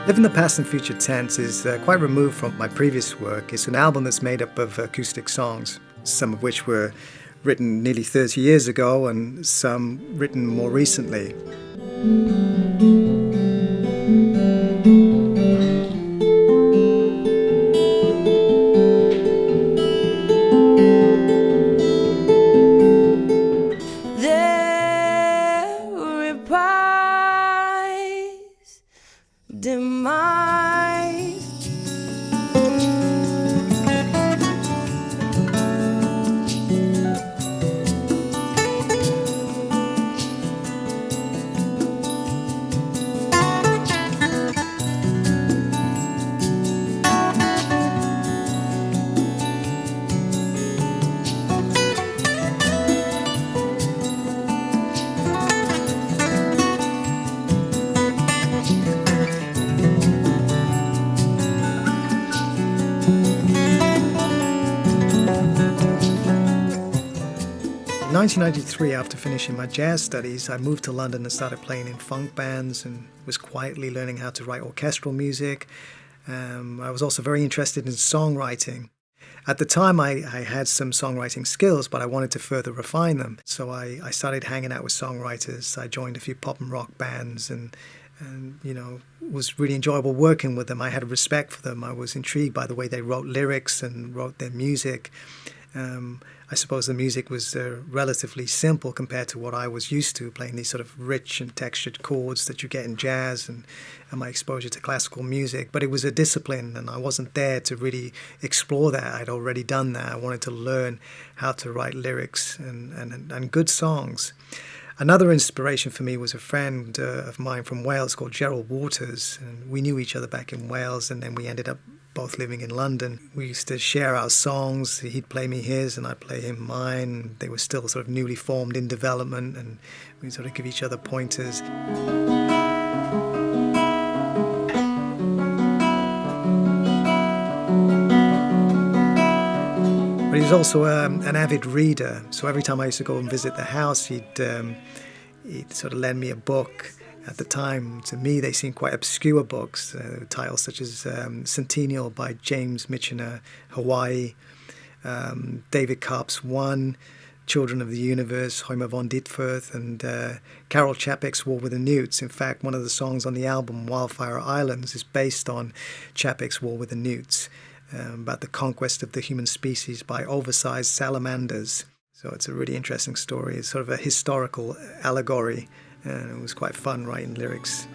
Live in the Past and Future Tense is quite removed from my previous work. It's an album that's made up of acoustic songs, some of which were written nearly 30 years ago and some written more recently. In 1993, after finishing my jazz studies, I moved to London and started playing in funk bands and was quietly learning how to write orchestral music. I was also very interested in songwriting. At the time, I had some songwriting skills, but I wanted to further refine them. So I started hanging out with songwriters. I joined a few pop and rock bands and it was really enjoyable working with them. I had a respect for them. I was intrigued by the way they wrote lyrics and wrote their music. I suppose the music was relatively simple compared to what I was used to, playing these sort of rich and textured chords that you get in jazz and my exposure to classical music. But it was a discipline and I wasn't there to really explore that. I'd already done that. I wanted to learn how to write lyrics and good songs. Another inspiration for me was a friend of mine from Wales called Gerald Waters. And we knew each other back in Wales and then we ended up both living in London. We used to share our songs. He'd play me his and I'd play him mine. They were still sort of newly formed in development and we'd sort of give each other pointers. But he was also an avid reader. So every time I used to go and visit the house, he'd sort of lend me a book. At the time, to me, they seemed quite obscure books, titles such as Centennial by James Michener, Hawaii, David Karp's One, Children of the Universe, Homer von Ditfurth, and Carol Chapek's War with the Newts. In fact, one of the songs on the album, Wildfire Islands, is based on Chapek's War with the Newts, about the conquest of the human species by oversized salamanders. So it's a really interesting story. It's sort of a historical allegory. And it was quite fun writing lyrics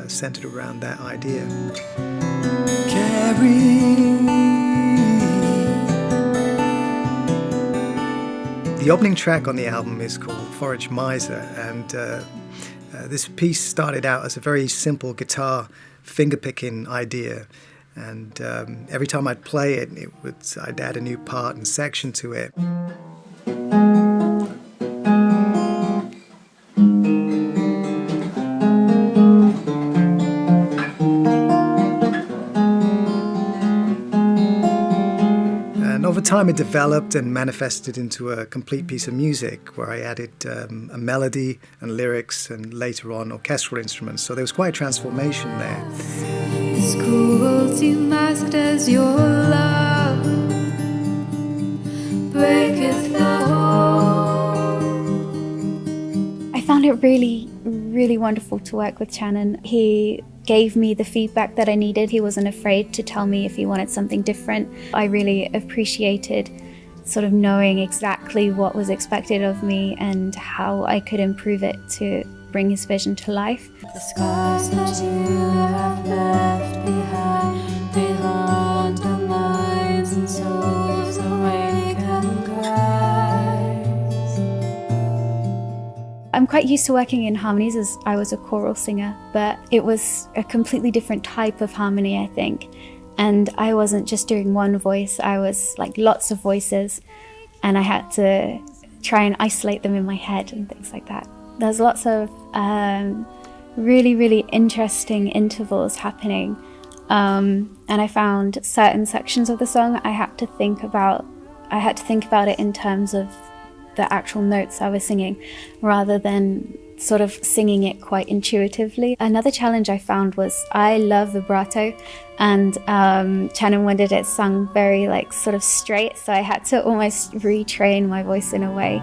centered around that idea. The opening track on the album is called Forage Miser, and this piece started out as a very simple guitar finger-picking idea. And every time I'd play it, I'd add a new part and section to it. Over time it developed and manifested into a complete piece of music where I added a melody and lyrics and later on orchestral instruments. So there was quite a transformation there. This cruelty masked as your love breaketh the whole. I found it really, really wonderful to work with Shannon. He gave me the feedback that I needed. He wasn't afraid to tell me if he wanted something different. I really appreciated sort of knowing exactly what was expected of me and how I could improve it to bring his vision to life. The scars that you have left behind, they haunt our minds and souls awake and cries. I'm quite used to working in harmonies as I was a choral singer, but it was a completely different type of harmony, I think. And I wasn't just doing one voice, I was like lots of voices, and I had to try and isolate them in my head and things like that. There's lots of really, really interesting intervals happening. And I found certain sections of the song I had to think about it in terms of the actual notes I was singing, rather than sort of singing it quite intuitively. Another challenge I found was I love vibrato, and Shannon wanted it sung very like sort of straight, so I had to almost retrain my voice in a way.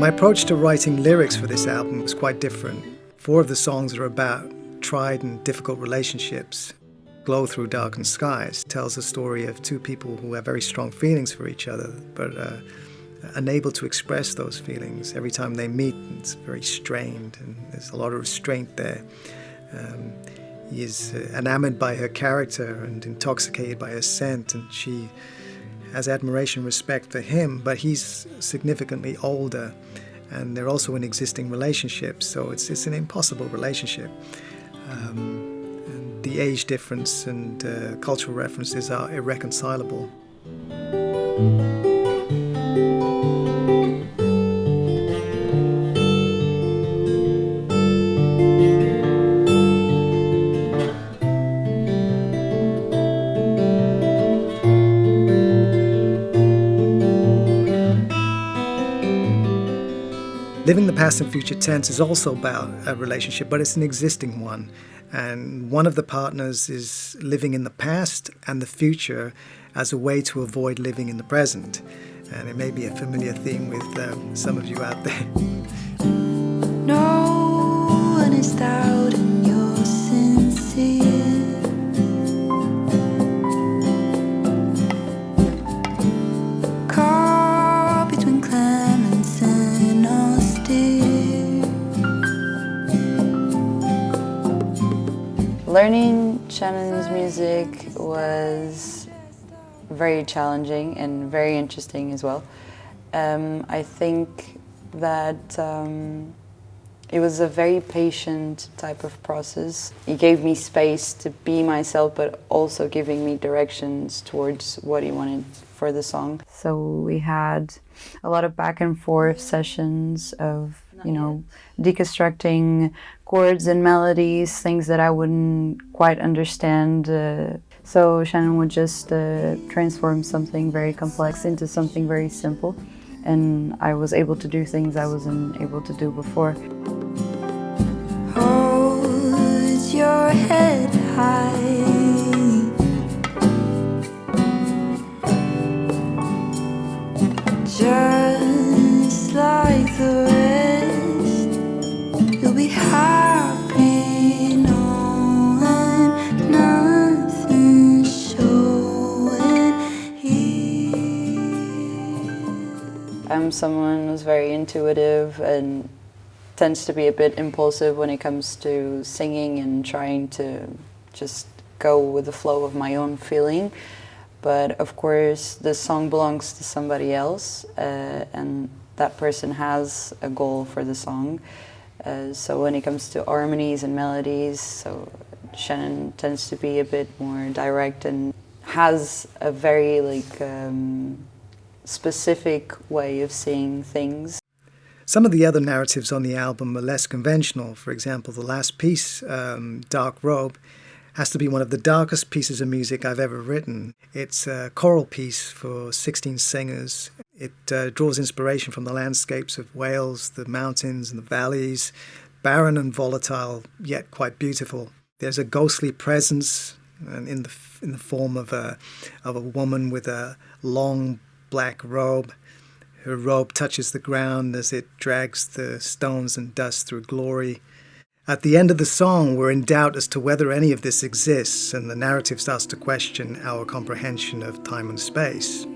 My approach to writing lyrics for this album was quite different. 4 of the songs are about tried and difficult relationships. Glow Through Darkened Skies tells the story of 2 people who have very strong feelings for each other, but unable to express those feelings. Every time they meet, it's very strained, and there's a lot of restraint there. He is enamored by her character and intoxicated by her scent, and she has admiration and respect for him, but he's significantly older, and they're also in existing relationships, so it's an impossible relationship. And the age difference and cultural references are irreconcilable. Living the Past and Future Tense is also about a relationship, but it's an existing one. And one of the partners is living in the past and the future as a way to avoid living in the present. And it may be a familiar theme with some of you out there. No one is doubting you're sincere. Caught between clemens and austere. Learning Shannon's music was very challenging and very interesting as well. I think that it was a very patient type of process. He gave me space to be myself, but also giving me directions towards what he wanted for the song. So we had a lot of back and forth sessions of, deconstructing chords and melodies, things that I wouldn't quite understand. So Shannon would just transform something very complex into something very simple. And I was able to do things I wasn't able to do before. Hold your head high. Just like the rest, you'll be happy knowing nothing's showing here. I'm someone who's very intuitive and tends to be a bit impulsive when it comes to singing and trying to just go with the flow of my own feeling. But of course, the song belongs to somebody else, and that person has a goal for the song. So when it comes to harmonies and melodies, so Shannon tends to be a bit more direct and has a very specific way of seeing things. Some of the other narratives on the album are less conventional. For example, the last piece, Dark Robe, has to be one of the darkest pieces of music I've ever written. It's a choral piece for 16 singers. It draws inspiration from the landscapes of Wales, the mountains and the valleys, barren and volatile, yet quite beautiful. There's a ghostly presence in the form of a woman with a long black robe. Her robe touches the ground as it drags the stones and dust through glory. At the end of the song, we're in doubt as to whether any of this exists, and the narrative starts to question our comprehension of time and space.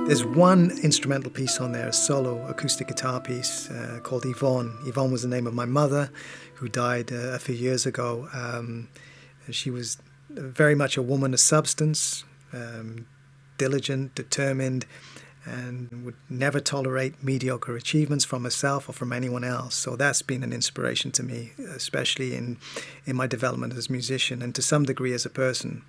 There's one instrumental piece on there, a solo acoustic guitar piece called Yvonne. Yvonne was the name of my mother, who died a few years ago. She was very much a woman of substance, diligent, determined, and would never tolerate mediocre achievements from herself or from anyone else. So that's been an inspiration to me, especially in my development as a musician and to some degree as a person.